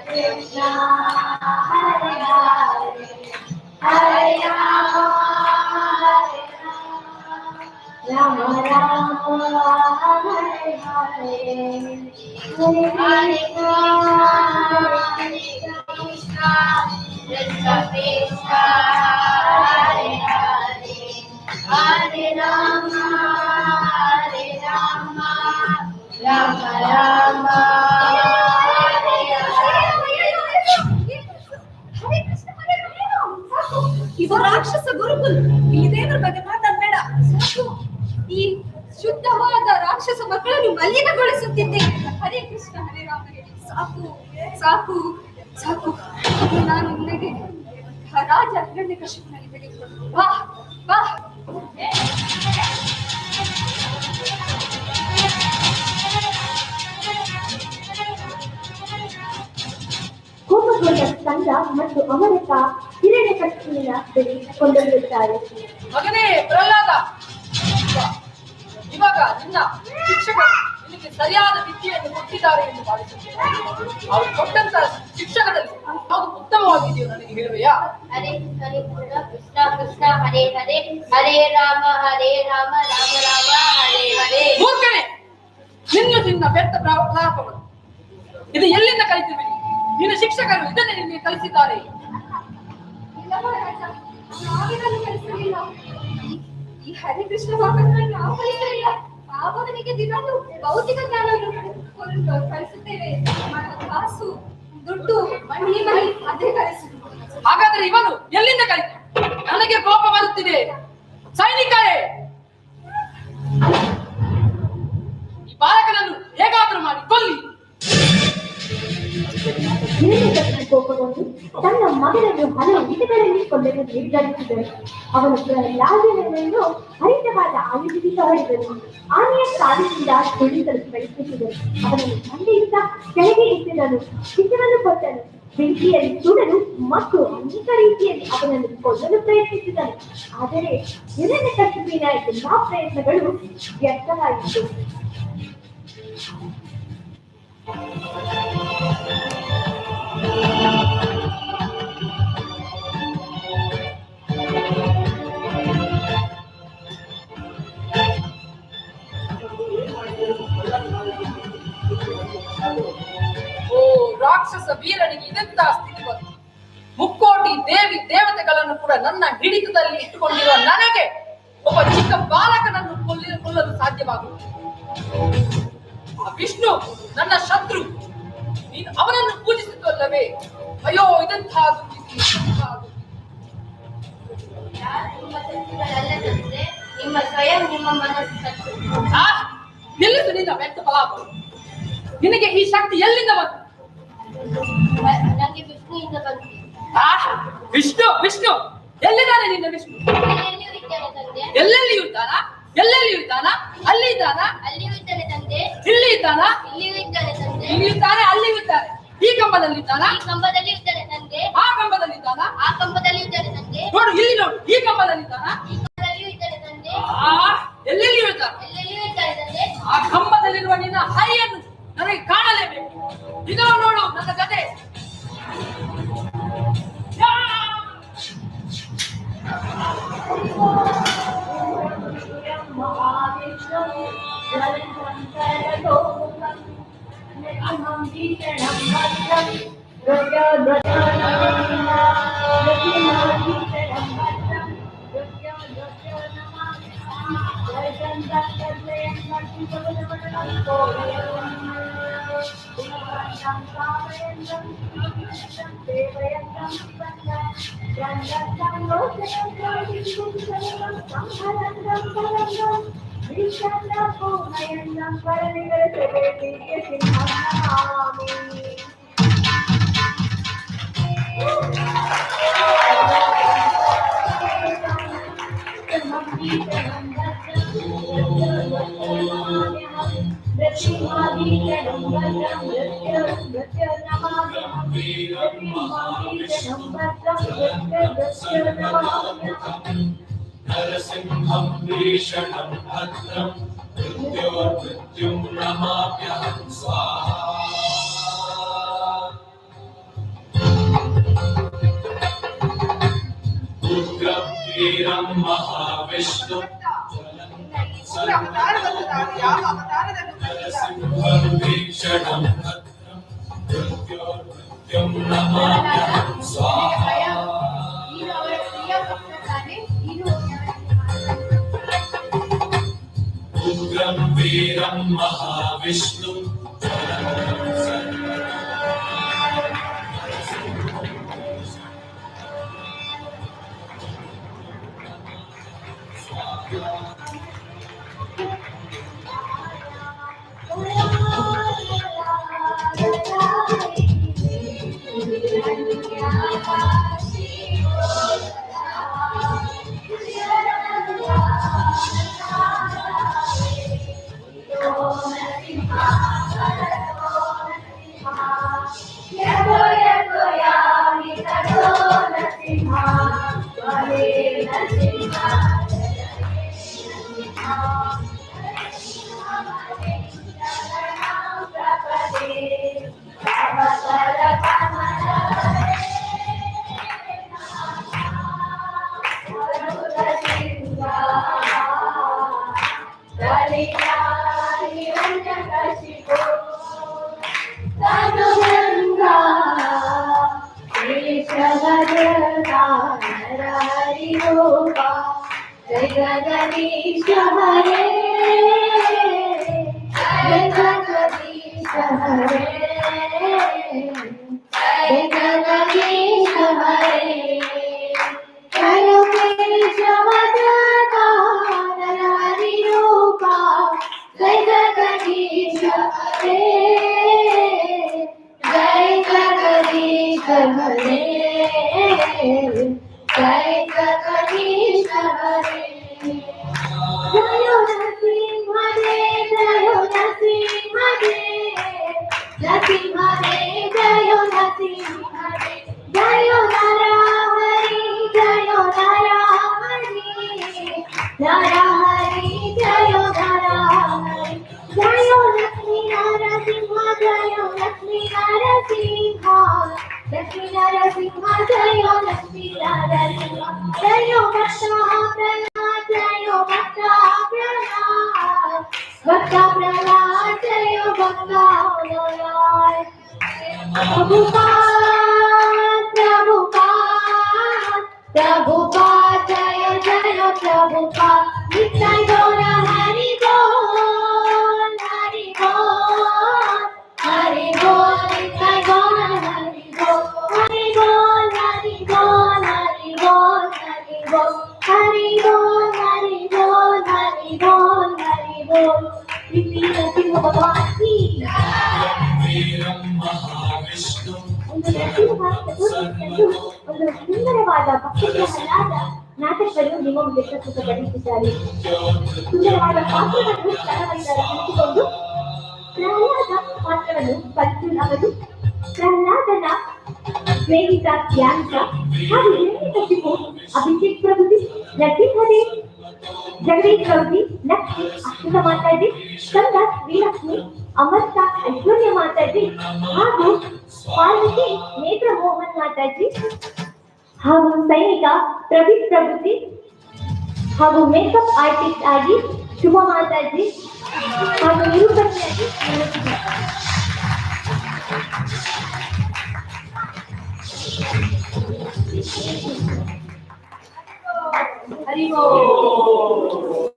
Krishna, Hare Hare, Hare Rama, Hare Rama, Rama Rama, Hare Hare, Hare Krishna, Hare Krishna, Krishna Krishna, Hare Hare, Hare Rama, Rama Rama, Hare ಇದು ರಾಕ್ಷಸ ಗುರುಕುಲ್. ಈ ದೇವರ ಬಗ್ಗೆ ಮಾತಾಡಬೇಡ. ಸಾಕು. ಈ ಶುದ್ಧವಾದ ರಾಕ್ಷಸ ಮಕ್ಕಳನ್ನು ಮಲಿನಗೊಳಿಸುತ್ತಿದ್ದೆ. ಹರೇ ಕೃಷ್ಣ ಹರೇ ರಾಮ ಹೇಳಿ. ಸಾಕು ಸಾಕು ಸಾಕು. ನಾನು ನಿನಗೆ ರಾಜ ಹಿರಣ್ಯಕಶಿಪುನಲ್ಲಿ ತೆಗೆದುಕೊಂಡು ಬಾ ಬಾ. ಕೋಪಗೊಂಡ ಸ್ಕಂದ ಮತ್ತು ಅಮೃತ ಹಿರಣ್ಯಕಶಿಪುವಿನ ಬಳಿ ಕೊಂಡೊಯ್ಯುತ್ತಾರೆ. ಮಗನೇ ಪ್ರಹ್ಲಾದ, ಇವಾಗ ನಿನ್ನ ಶಿಕ್ಷಕರು ನಿನಗೆ ಸರಿಯಾದ ವಿದ್ಯೆಯನ್ನು ಕೊಟ್ಟಿದ್ದಾರೆ ಎಂದು ಭಾವಿಸುತ್ತೇನೆ. ಅವರು ಕೊಟ್ಟಂತ ಶಿಕ್ಷಣದಲ್ಲಿ ನಾವು ಉತ್ತಮವಾಗಿದೆಯೋ ನನಗೆ ಹೇಳುವೆಯಾ? ಹರೇ ಹರೇ ಕೃಷ್ಣ ಕೃಷ್ಣ ಹರೇ ಹರೇ, ಹರೇ ರಾಮ ರಾಮ ರಾಮ ಹರೇ ಹರೇ. ಮೂರ್ಖನೇ, ನಿನ್ನ ವ್ಯರ್ಥ ಪ್ರಲಾಪವನ್ನು ಇದು ಎಲ್ಲಿಂದ ಕಲಿತಿರುವೆ? ನಿನ್ನ ಶಿಕ್ಷಕರು ಇದನ್ನೇ ನಿನಗೆ ಕಲಿಸಿದ್ದಾರೆ. ಈ ಹರೇ ಕೃಷ್ಣ ಭಾಗವನ್ನು ನಾವು ಕಲಿಸಲಿಲ್ಲ. ಅವನಿಗೆ ದಿನಾಲು ಭೌತಿಕ ಜ್ಞಾನವನ್ನು ಕಲಿಸುತ್ತೇವೆ. ಕಾಸು ದುಡ್ಡು ಮಣ್ಣಿ ಮನಿ ಅದೇ ಕಲಿಸುದು. ಹಾಗಾದ್ರೆ ಇವನು ಎಲ್ಲಿಂದ ಕಲಿತ? ನನಗೆ ಕೋಪ ಬರುತ್ತಿದೆ. ಸೈನಿಕರೇ, ಈ ಬಾಲಕನನ್ನು ಹೇಗಾದ್ರೂ ಮಾಡಿ ಕೊಲ್ಲಿ. ಹಿರಣ್ಯಕಶಿಪು ಕೋಪಗೊಂಡು ತನ್ನ ಮಗನನ್ನು ಹಲವು ವಿಧಗಳಲ್ಲಿ ಕೊಲ್ಲಲು ನಿರ್ಧರಿಸಿದನು. ಅವನು ಪ್ರಹ್ಲಾದನನ್ನು ಹರಿತವಾದ ಆಯುಧದಿಂದ ಹೊಡೆದನು. ಆನೆಯ ಕಾಲಿನಿಂದ ತುಳಿಸಲು ಪ್ರಯತ್ನಿಸಿದನು. ಅವನನ್ನು ತಂದೆಯಿಂದ ಕೆಳಗೆ ಎಸೆದನು. ಶಿಕ್ಷಣವನ್ನು ಕೊಟ್ಟನು. ಬೆಂಕಿಯಲ್ಲಿ ಸುಡಲು ಮತ್ತು ಅನೇಕ ರೀತಿಯಲ್ಲಿ ಅವನನ್ನು ಕೊಲ್ಲಲು ಪ್ರಯತ್ನಿಸಿದನು. ಆದರೆ ಹಿರಣ್ಯಕಶಿಪುವಿನ ಎಲ್ಲಾ ಪ್ರಯತ್ನಗಳು ವ್ಯರ್ಥವಾಯಿತು. ಓ ರಾಕ್ಷಸ ವೀರನಿಗೆ ಇದೆಂತ ಸ್ಥಿತಿ ಬಂತು? ಮುಕ್ಕೋಟಿ ದೇವಿ ದೇವತೆಗಳನ್ನು ಕೂಡ ನನ್ನ ಹಿಡಿತದಲ್ಲಿ ಇಟ್ಟುಕೊಂಡಿರುವ ನನಗೆ ಒಬ್ಬ ಚಿಕ್ಕ ಬಾಲಕನನ್ನು ಕೊಲ್ಲಲು ಸಾಧ್ಯವಾಗುತ್ತದೆ. ಆ ವಿಷ್ಣು ನನ್ನ ಶತ್ರು, ನೀನು ಅವನನ್ನು ಪೂಜಿಸಿದ್ದಲ್ಲವೇ? ಅಯ್ಯೋ, ಇದಂತಹದ್ದು ನಿಮ್ಮ ಸ್ವಯಂ ನಿಮ್ಮ ಮನಸ್ಸು. ನಿಲ್ಲಿಸು ನಿನ್ನ ವ್ಯಕ್ತ ಫಲಾಪ. ನಿನಗೆ ಈ ಶಕ್ತಿ ಎಲ್ಲಿಂದ ಬಂತು? ನನಗೆ ವಿಷ್ಣುವಿಂದ ಬಂತು. ವಿಷ್ಣು ವಿಷ್ಣು ಎಲ್ಲಿದ್ದಾನೆ ನಿನ್ನ ವಿಷ್ಣು? ಎಲ್ಲೆಲ್ಲಿ ಇದ್ದಾನ? ಎಲ್ಲೆಲ್ಲಿ ಇದ್ದಾನ? ಅಲ್ಲಿ ಇದ್ದಾನ? ಅಲ್ಲಿಯೂ ಇದ್ದಾನೆ ತಂದೆ. ಇಲ್ಲಿ ಇದ್ದಾನ? ಇಲ್ಲಿಯೂ ಇದ್ದಾನೆ ತಂದೆ. ಇಲ್ಲಿ ಇದ್ದಾನೆ, ಅಲ್ಲಿ ಇದ್ದಾನೆ. ಈ ಕಂಬದಲ್ಲಿ ಇದ್ದಾನ? ಈ ಕಂಬದಲ್ಲಿ ಇದ್ದಾನೆ ತಂದೆ. ಆ ಕಂಬದಲ್ಲಿ ಇದ್ದಾನ? ಆ ಕಂಬದಲ್ಲಿ ಇದ್ದಾನೆ ತಂದೆ. ನೋಡು, ಇಲ್ಲಿ ನೋಡು, ಈ ಕಂಬದಲ್ಲಿ ಇದ್ದಾನ? ಈ ಕಂಬದಲ್ಲಿಯೂ ಇದ್ದಾನೆ ತಂದೆ. ಎಲ್ಲೆಲ್ಲಿಯೂ ಇದ್ದಾನೆ? ಎಲ್ಲೆಲ್ಲಿಯೂ ಇದ್ದಾನೆ ತಂದೆ. ಆ ಕಂಬದಲ್ಲಿರುವ ನಿನ್ನ ಹರಿಯನ್ನು ನನಗೆ ಕಾಣಲೇಬೇಕು. ಇದೋ ನೋಡು ನನ್ನ ಕತೆ. नरसिंहं भीषणं भद्रं मृत्युं नमाम्यहं स्वाहा। वीरं महाविष्णु ಮೂರು ಅವತಾರವನ್ನು ತಾನು ಯಾವ ಅವತಾರದಲ್ಲೂ ಕಂಡಿಲ್ಲ. नरसिंहं भीषणं भद्रं मृत्योर्मृत्युं नमाम्यहं स्वाहा ನೀನು ಅವರ ಪ್ರಿಯ ಭಕ್ತ ತಾನೆ. ನೀನು उग्रं वीरं महाविष्णुं Prabhupada, Jaya Jaya Prabhupada, Nitai Gaura Hari Bol, Hari Bol, Hari Bol, Nitai Gaura Hari Bol, Hari Bol, Hari Bol, Hari Bol, Hari Bol, Hari Bol, Hari Bol, Hari Bol, Hari Bol, Niti Narasimha Bhagavan ki वीरं महाविष्णुं ಒಂದು ಸುಂದರವಾದ ಭಕ್ತಿ ಪ್ರಹ್ಲಾದ ನಾಟಕವನ್ನು ನಿಮ್ಮ ಮುಂದೆ ಪ್ರಸ್ತುತಪಡಿಸಿದ್ದಾರೆ. ಸುಂದರವಾದ ಪಾತ್ರವನ್ನು ಸ್ಥಳವೈದ್ಯರ ಹಂಚಿಕೊಂಡು ಪ್ರಹ್ಲಾದ ಪಾತ್ರವನ್ನು ಪರಶುರಾಮನು, ಪ್ರಹ್ಲಾದನ ಸ್ನೇಹಿತ ಧ್ಯಾನ್ಸ ಹಾಗೂ ಹಿರಣ್ಯಕಶಿಪು, ಅಭಿಷೇಕ್ ಪ್ರಭುತಿ, ನರಸಿಂಹದೇವ್, ಜಗದೀಶ್ ಪ್ರಭುತಿ, ಲಕ್ಷ್ಮಿ ಅಶ್ವಥ ಮಾತಾಜಿ, ಸ್ಕಂದ ಶ್ರೀಲಕ್ಷ್ಮಿ, ಅಮರ್ತ ಐಶ್ವರ್ಯ ಮಾತಾಜಿ ಹಾಗೂ ಪಾರ್ವತಿ ನೇತ್ರ ಮೋಹನ್ ಮಾತಾಜಿ ಹಾಗೂ ಸೈನಿಕ ಪ್ರದೀಪ್ ಪ್ರಭುತಿ ಹಾಗೂ ಮೇಕಪ್ ಆರ್ಟಿಸ್ಟ್ ಆಗಿ ಶುಭ ಮಾತಾಜಿ ಹಾಗೂ ನಿರೂಪಕಿಯಾಗಿ ಹರಿ ಓಂ.